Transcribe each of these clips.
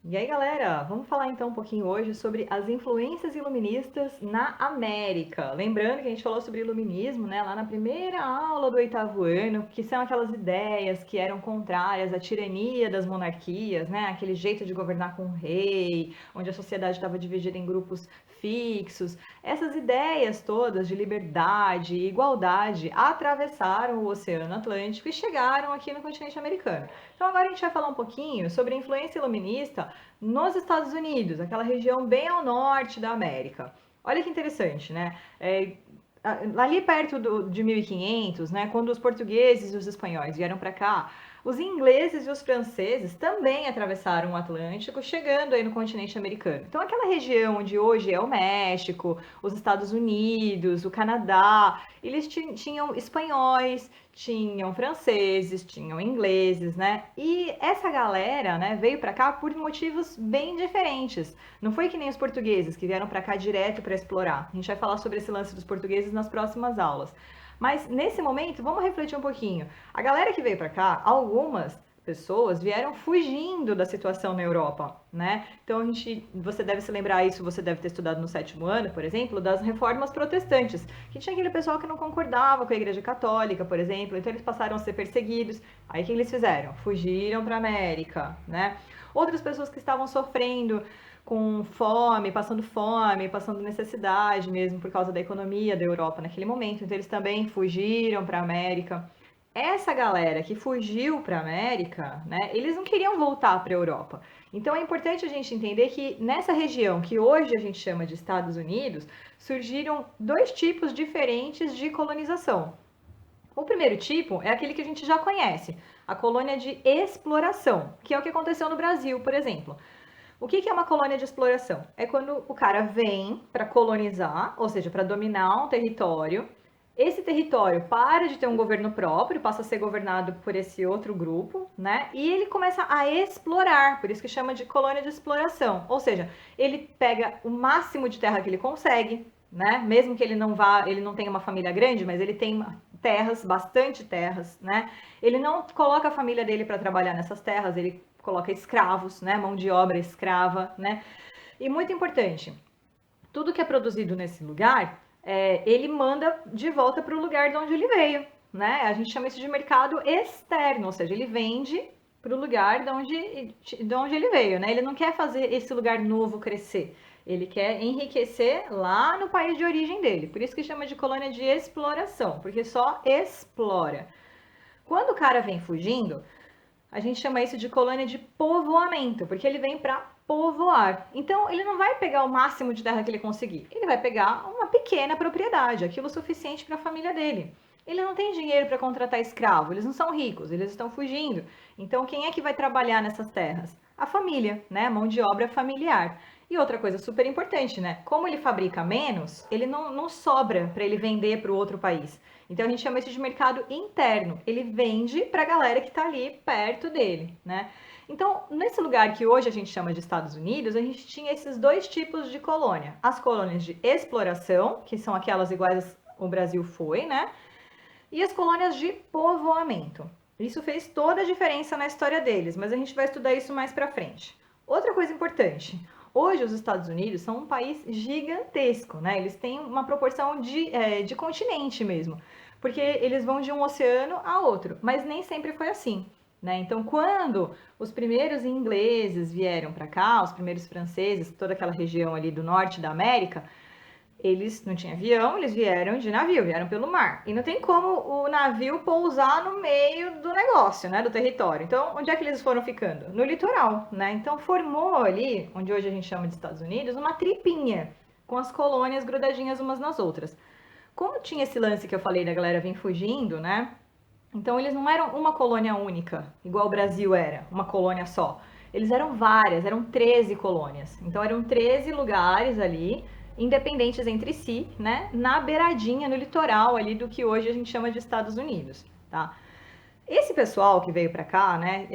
E aí, galera, vamos falar então um pouquinho hoje sobre as influências iluministas na América. Lembrando que a gente falou sobre iluminismo, né, lá na primeira aula do oitavo ano, que são aquelas ideias que eram contrárias à tirania das monarquias, né, aquele jeito de governar com o rei, onde a sociedade estava dividida em grupos fixos. Essas ideias todas de liberdade e igualdade atravessaram o Oceano Atlântico e chegaram aqui no continente americano. Então agora a gente vai falar um pouquinho sobre a influência iluminista nos Estados Unidos, aquela região bem ao norte da América. Olha que interessante, né? Ali perto de 1500, né, quando os portugueses e os espanhóis vieram para cá, os ingleses e os franceses também atravessaram o Atlântico, chegando aí no continente americano. Então, aquela região onde hoje é o México, os Estados Unidos, o Canadá, eles tinham espanhóis, tinham franceses, tinham ingleses, né? E essa galera, né, veio para cá por motivos bem diferentes. Não foi que nem os portugueses que vieram para cá direto para explorar. A gente vai falar sobre esse lance dos portugueses nas próximas aulas. Mas nesse momento, vamos refletir um pouquinho. A galera que veio para cá, algumas pessoas vieram fugindo da situação na Europa, né? Então você deve se lembrar isso, você deve ter estudado no sétimo ano, por exemplo, das reformas protestantes, que tinha aquele pessoal que não concordava com a Igreja Católica, por exemplo, então eles passaram a ser perseguidos. Aí o que eles fizeram? Fugiram para a América, né? Outras pessoas que estavam sofrendo com fome, passando necessidade mesmo por causa da economia da Europa naquele momento. Então eles também fugiram para a América. Essa galera que fugiu para a América, né, eles não queriam voltar para a Europa. Então é importante a gente entender que nessa região que hoje a gente chama de Estados Unidos, surgiram dois tipos diferentes de colonização. O primeiro tipo é aquele que a gente já conhece, a colônia de exploração, que é o que aconteceu no Brasil, por exemplo. O que é uma colônia de exploração? É quando o cara vem para colonizar, ou seja, para dominar um território. Esse território para de ter um governo próprio, passa a ser governado por esse outro grupo, né? E ele começa a explorar, por isso que chama de colônia de exploração. Ou seja, ele pega o máximo de terra que ele consegue, né? Mesmo que ele não tenha uma família grande, mas ele tem terras, bastante terras, né? Ele não coloca a família dele para trabalhar nessas terras, ele coloca escravos, né? Mão de obra escrava, né? E muito importante, tudo que é produzido nesse lugar, ele manda de volta para o lugar de onde ele veio, né? A gente chama isso de mercado externo, ou seja, ele vende para o lugar de onde ele veio, né? Ele não quer fazer esse lugar novo crescer. Ele quer enriquecer lá no país de origem dele. Por isso que chama de colônia de exploração, porque só explora. Quando o cara vem fugindo, a gente chama isso de colônia de povoamento, porque ele vem para povoar. Então, ele não vai pegar o máximo de terra que ele conseguir. Ele vai pegar uma pequena propriedade, aquilo suficiente para a família dele. Ele não tem dinheiro para contratar escravo, eles não são ricos, eles estão fugindo. Então, quem é que vai trabalhar nessas terras? A família, né? Mão de obra familiar. E outra coisa super importante, né? Como ele fabrica menos, ele não sobra para ele vender para o outro país. Então a gente chama isso de mercado interno. Ele vende para a galera que está ali perto dele, né? Então, nesse lugar que hoje a gente chama de Estados Unidos, a gente tinha esses dois tipos de colônia. As colônias de exploração, que são aquelas iguais o Brasil foi, né? E as colônias de povoamento. Isso fez toda a diferença na história deles, mas a gente vai estudar isso mais para frente. Outra coisa importante, hoje os Estados Unidos são um país gigantesco, né? Eles têm uma proporção de continente mesmo, porque eles vão de um oceano a outro, mas nem sempre foi assim. Né? Então, quando os primeiros ingleses vieram para cá, os primeiros franceses, toda aquela região ali do norte da América, eles não tinham avião, eles vieram de navio, vieram pelo mar. E não tem como o navio pousar no meio do negócio, né, do território. Então, onde é que eles foram ficando? No litoral, né? Então, formou ali, onde hoje a gente chama de Estados Unidos, uma tripinha, com as colônias grudadinhas umas nas outras. Como tinha esse lance que eu falei da galera vir fugindo, né? Então, eles não eram uma colônia única, igual o Brasil era, uma colônia só. Eles eram várias, eram 13 colônias. Então, eram 13 lugares ali, independentes entre si, né, na beiradinha, no litoral ali do que hoje a gente chama de Estados Unidos, tá? Esse pessoal que veio para cá, né,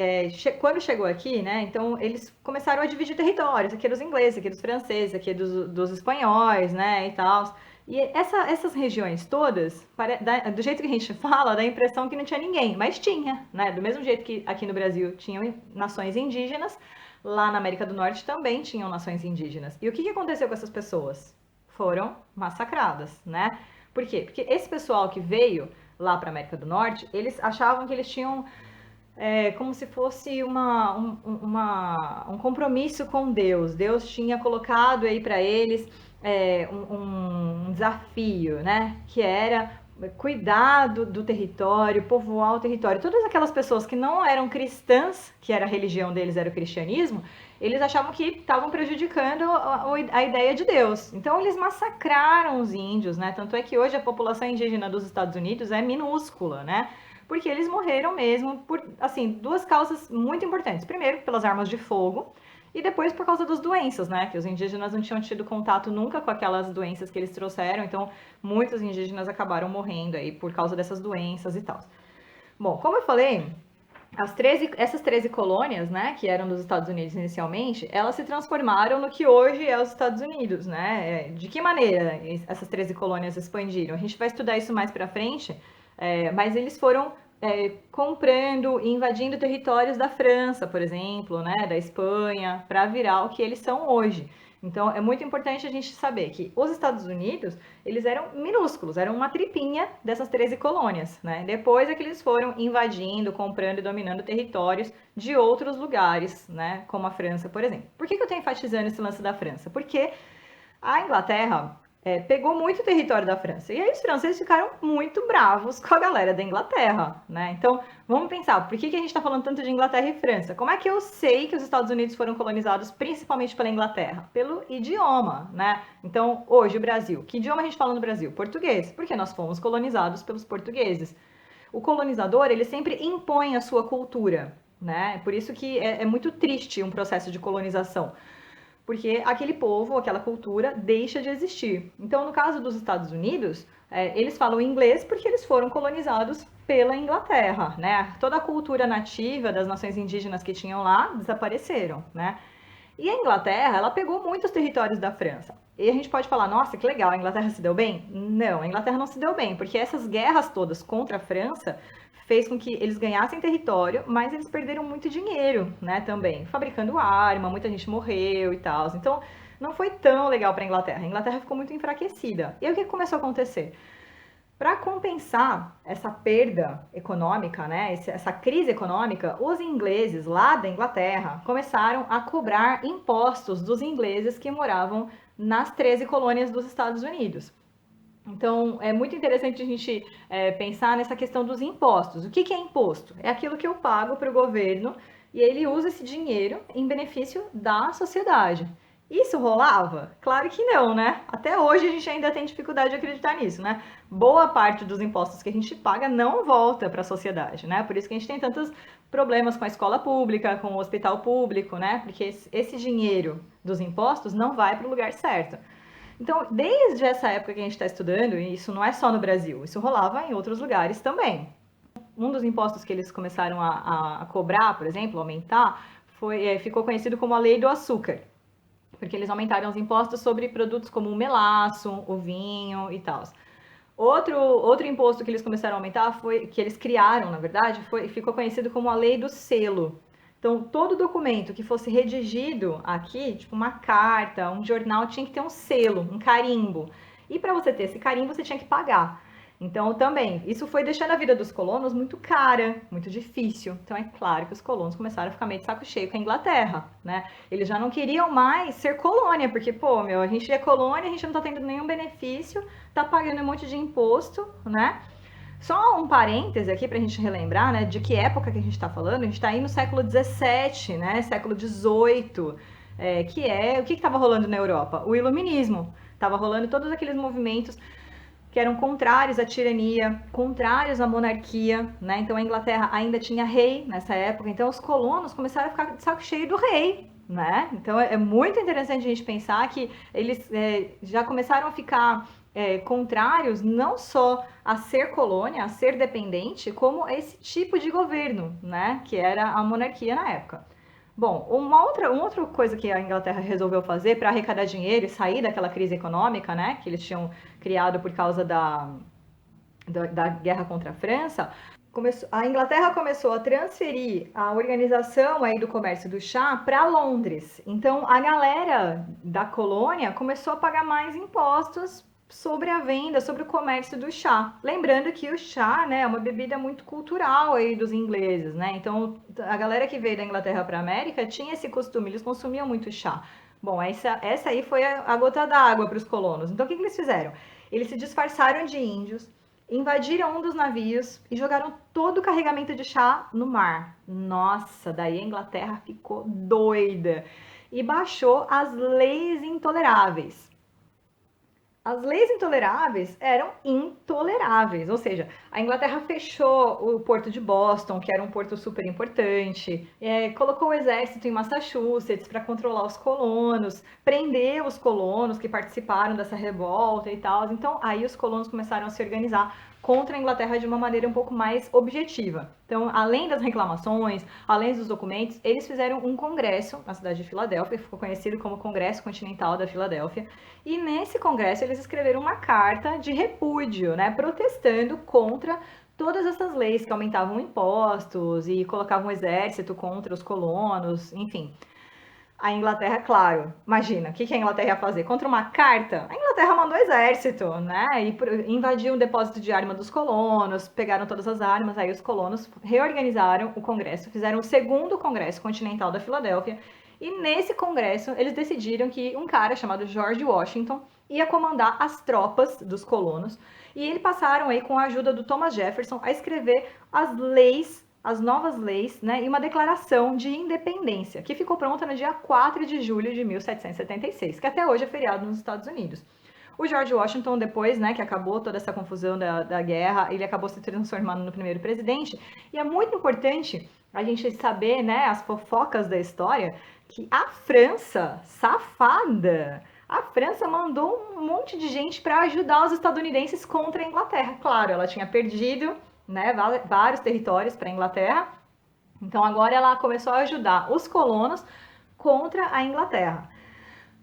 quando chegou aqui, né, então eles começaram a dividir territórios, aqui dos ingleses, aqui dos franceses, aqui dos espanhóis, né, e tal. E essas regiões todas, do jeito que a gente fala, dá a impressão que não tinha ninguém, mas tinha, né, do mesmo jeito que aqui no Brasil tinham nações indígenas, lá na América do Norte também tinham nações indígenas. E o que aconteceu com essas pessoas? Foram massacradas, né? Por quê? Porque esse pessoal que veio lá para a América do Norte, eles achavam que eles tinham como se fosse um compromisso com Deus. Deus tinha colocado aí para eles um desafio, né? Que era cuidar do território, povoar o território. Todas aquelas pessoas que não eram cristãs, que era a religião deles, era o cristianismo, eles achavam que estavam prejudicando a ideia de Deus. Então eles massacraram os índios, né? Tanto é que hoje a população indígena dos Estados Unidos é minúscula, né? Porque eles morreram mesmo por, assim, duas causas muito importantes. Primeiro, pelas armas de fogo, e depois por causa das doenças, né? Que os indígenas não tinham tido contato nunca com aquelas doenças que eles trouxeram, então muitos indígenas acabaram morrendo aí por causa dessas doenças e tal. Bom, como eu falei, essas 13 colônias, né, que eram dos Estados Unidos inicialmente, elas se transformaram no que hoje é os Estados Unidos, né? De que maneira essas 13 colônias expandiram? A gente vai estudar isso mais pra frente, mas eles foram comprando e invadindo territórios da França, por exemplo, né, da Espanha, para virar o que eles são hoje. Então, é muito importante a gente saber que os Estados Unidos, eles eram minúsculos, eram uma tripinha dessas 13 colônias, né? Depois é que eles foram invadindo, comprando e dominando territórios de outros lugares, né? Como a França, por exemplo. Por que eu estou enfatizando esse lance da França? Porque a Inglaterra pegou muito território da França. E aí os franceses ficaram muito bravos com a galera da Inglaterra, né? Então, vamos pensar, por que a gente está falando tanto de Inglaterra e França? Como é que eu sei que os Estados Unidos foram colonizados principalmente pela Inglaterra? Pelo idioma, né? Então, hoje, o Brasil. Que idioma a gente fala no Brasil? Português. Porque nós fomos colonizados pelos portugueses. O colonizador, ele sempre impõe a sua cultura, né? Por isso que é muito triste um processo de colonização, porque aquele povo, aquela cultura deixa de existir. Então, no caso dos Estados Unidos, eles falam inglês porque eles foram colonizados pela Inglaterra, né? Toda a cultura nativa das nações indígenas que tinham lá desapareceram, né? E a Inglaterra, ela pegou muitos territórios da França. E a gente pode falar, nossa, que legal, a Inglaterra se deu bem? Não, a Inglaterra não se deu bem, porque essas guerras todas contra a França fez com que eles ganhassem território, mas eles perderam muito dinheiro, né, também, fabricando arma, muita gente morreu e tal. Então, não foi tão legal para a Inglaterra. A Inglaterra ficou muito enfraquecida. E aí o que começou a acontecer? Para compensar essa perda econômica, né, essa crise econômica, os ingleses lá da Inglaterra começaram a cobrar impostos dos ingleses que moravam nas 13 colônias dos Estados Unidos. Então, é muito interessante a gente pensar nessa questão dos impostos. O que é imposto? É aquilo que eu pago para o governo e ele usa esse dinheiro em benefício da sociedade. Isso rolava? Claro que não, né? Até hoje a gente ainda tem dificuldade de acreditar nisso, né? Boa parte dos impostos que a gente paga não volta para a sociedade, né? Por isso que a gente tem tantos problemas com a escola pública, com o hospital público, né? Porque esse dinheiro dos impostos não vai para o lugar certo. Então, desde essa época que a gente está estudando, e isso não é só no Brasil, isso rolava em outros lugares também. Um dos impostos que eles começaram a cobrar, por exemplo, aumentar, ficou conhecido como a Lei do Açúcar, porque eles aumentaram os impostos sobre produtos como o melaço, o vinho e tal. Outro imposto que eles começaram a aumentar, que eles criaram, na verdade, ficou conhecido como a Lei do Selo. Então, todo documento que fosse redigido aqui, tipo uma carta, um jornal, tinha que ter um selo, um carimbo. E para você ter esse carimbo, você tinha que pagar. Então, também, isso foi deixando a vida dos colonos muito cara, muito difícil. Então, é claro que os colonos começaram a ficar meio de saco cheio com a Inglaterra, né? Eles já não queriam mais ser colônia, porque, pô, a gente é colônia, a gente não tá tendo nenhum benefício, tá pagando um monte de imposto, né? Só um parêntese aqui pra gente relembrar, né, de que época que a gente tá falando. A gente tá aí no século XVII, né, século XVIII, o que estava rolando na Europa? O iluminismo. Tava rolando todos aqueles movimentos que eram contrários à tirania, contrários à monarquia, né? Então a Inglaterra ainda tinha rei nessa época, então os colonos começaram a ficar de saco cheio do rei, né? Então é muito interessante a gente pensar que eles já começaram a ficar contrários não só a ser colônia, a ser dependente, como a esse tipo de governo, né? Que era a monarquia na época. Bom, uma outra coisa que a Inglaterra resolveu fazer para arrecadar dinheiro e sair daquela crise econômica, né, que eles tinham criado por causa da guerra contra a França, a Inglaterra começou a transferir a organização aí do comércio do chá para Londres. Então a galera da colônia começou a pagar mais impostos sobre a venda, sobre o comércio do chá. Lembrando que o chá, né, é uma bebida muito cultural aí dos ingleses, né? Então a galera que veio da Inglaterra para a América tinha esse costume, eles consumiam muito chá. Bom, essa aí foi a gota d'água para os colonos. Então o que, que eles fizeram? Eles se disfarçaram de índios, invadiram um dos navios e jogaram todo o carregamento de chá no mar. Nossa, daí a Inglaterra ficou doida e baixou as leis intoleráveis. As leis intoleráveis eram intoleráveis, ou seja, a Inglaterra fechou o porto de Boston, que era um porto super importante, colocou o exército em Massachusetts para controlar os colonos, prendeu os colonos que participaram dessa revolta e tal. Então, aí os colonos começaram a se organizar contra a Inglaterra de uma maneira um pouco mais objetiva. Então, além das reclamações, além dos documentos, eles fizeram um congresso na cidade de Filadélfia, que ficou conhecido como Congresso Continental da Filadélfia, e nesse congresso eles escreveram uma carta de repúdio, né, protestando contra todas essas leis que aumentavam impostos e colocavam o exército contra os colonos, enfim. A Inglaterra, claro, imagina, o que a Inglaterra ia fazer? Contra uma carta? A Inglaterra mandou exército, né? E invadiu um depósito de arma dos colonos, pegaram todas as armas, aí os colonos reorganizaram o Congresso, fizeram o segundo Congresso Continental da Filadélfia, e nesse congresso eles decidiram que um cara chamado George Washington ia comandar as tropas dos colonos, e eles passaram aí com a ajuda do Thomas Jefferson a escrever as novas leis, né, e uma declaração de independência, que ficou pronta no dia 4 de julho de 1776, que até hoje é feriado nos Estados Unidos. O George Washington, depois, né, que acabou toda essa confusão da guerra, ele acabou se transformando no primeiro presidente, e é muito importante a gente saber, né, as fofocas da história, que a França, safada, a França mandou um monte de gente para ajudar os estadunidenses contra a Inglaterra. Claro, ela tinha perdido, né, vários territórios para a Inglaterra. Então agora ela começou a ajudar os colonos contra a Inglaterra.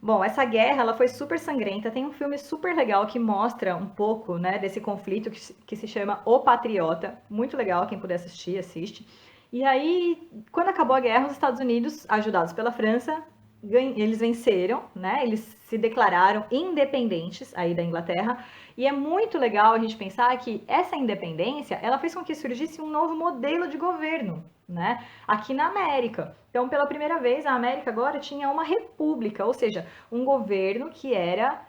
Bom, essa guerra ela foi super sangrenta. Tem um filme super legal que mostra um pouco, né, desse conflito que se chama O Patriota. Muito legal, quem puder assistir, assiste. E aí, quando acabou a guerra, os Estados Unidos, ajudados pela França, eles venceram, né? Eles se declararam independentes aí da Inglaterra. E é muito legal a gente pensar que essa independência, ela fez com que surgisse um novo modelo de governo, né? Aqui na América. Então, pela primeira vez, a América agora tinha uma república, ou seja, um governo que era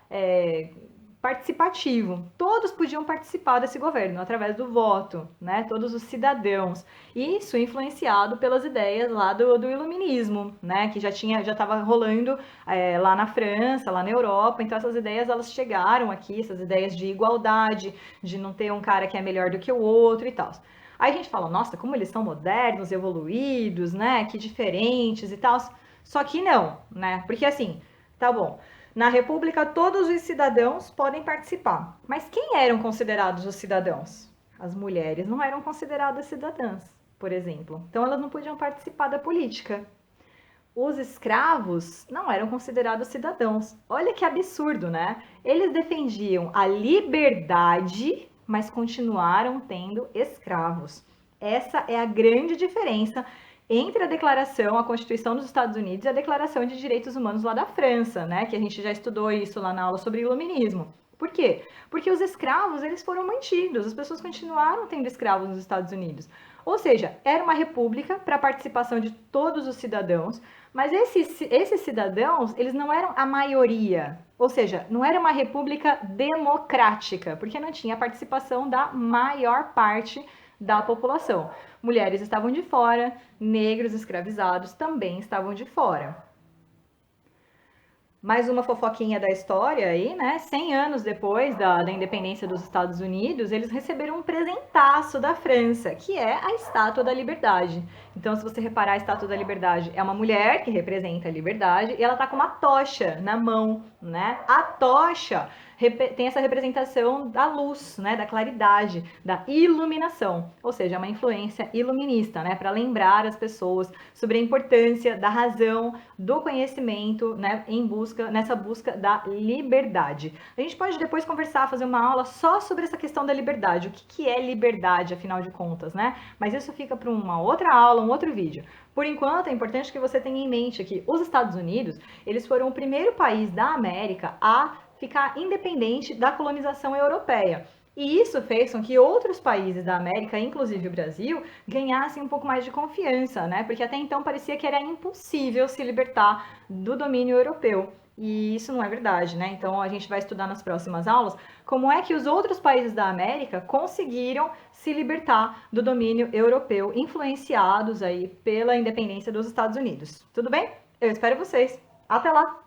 participativo. Todos podiam participar desse governo através do voto, né? Todos os cidadãos. Isso influenciado pelas ideias lá do iluminismo, né? Que já estava rolando lá na França, lá na Europa. Então essas ideias elas chegaram aqui, essas ideias de igualdade, de não ter um cara que é melhor do que o outro e tal. Aí a gente fala, nossa, como eles são modernos, evoluídos, né? Que diferentes e tal. Só que não, né? Porque assim, tá bom. Na República, todos os cidadãos podem participar. Mas quem eram considerados os cidadãos? As mulheres não eram consideradas cidadãs, por exemplo. Então, elas não podiam participar da política. Os escravos não eram considerados cidadãos. Olha que absurdo, né? Eles defendiam a liberdade, mas continuaram tendo escravos. Essa é a grande diferença entre a declaração, a Constituição dos Estados Unidos e a Declaração de Direitos Humanos lá da França, né? Que a gente já estudou isso lá na aula sobre iluminismo. Por quê? Porque os escravos, eles foram mantidos, as pessoas continuaram tendo escravos nos Estados Unidos. Ou seja, era uma república para a participação de todos os cidadãos, mas esses cidadãos, eles não eram a maioria. Ou seja, não era uma república democrática, porque não tinha participação da maior parte da população. Mulheres estavam de fora, negros escravizados também estavam de fora. Mais uma fofoquinha da história aí, né? 100 anos depois da independência dos Estados Unidos, eles receberam um presentaço da França, que é a Estátua da Liberdade. Então, se você reparar, a Estátua da Liberdade é uma mulher que representa a liberdade e ela tá com uma tocha na mão, né? A tocha tem essa representação da luz, né, da claridade, da iluminação, ou seja, uma influência iluminista, né, para lembrar as pessoas sobre a importância da razão, do conhecimento, né, nessa busca da liberdade. A gente pode depois conversar, fazer uma aula só sobre essa questão da liberdade, o que é liberdade, afinal de contas, né? Mas isso fica para uma outra aula, um outro vídeo. Por enquanto, é importante que você tenha em mente que os Estados Unidos, eles foram o primeiro país da América a ficar independente da colonização europeia. E isso fez com que outros países da América, inclusive o Brasil, ganhassem um pouco mais de confiança, né? Porque até então parecia que era impossível se libertar do domínio europeu. E isso não é verdade, né? Então a gente vai estudar nas próximas aulas como é que os outros países da América conseguiram se libertar do domínio europeu, influenciados aí pela independência dos Estados Unidos. Tudo bem? Eu espero vocês. Até lá!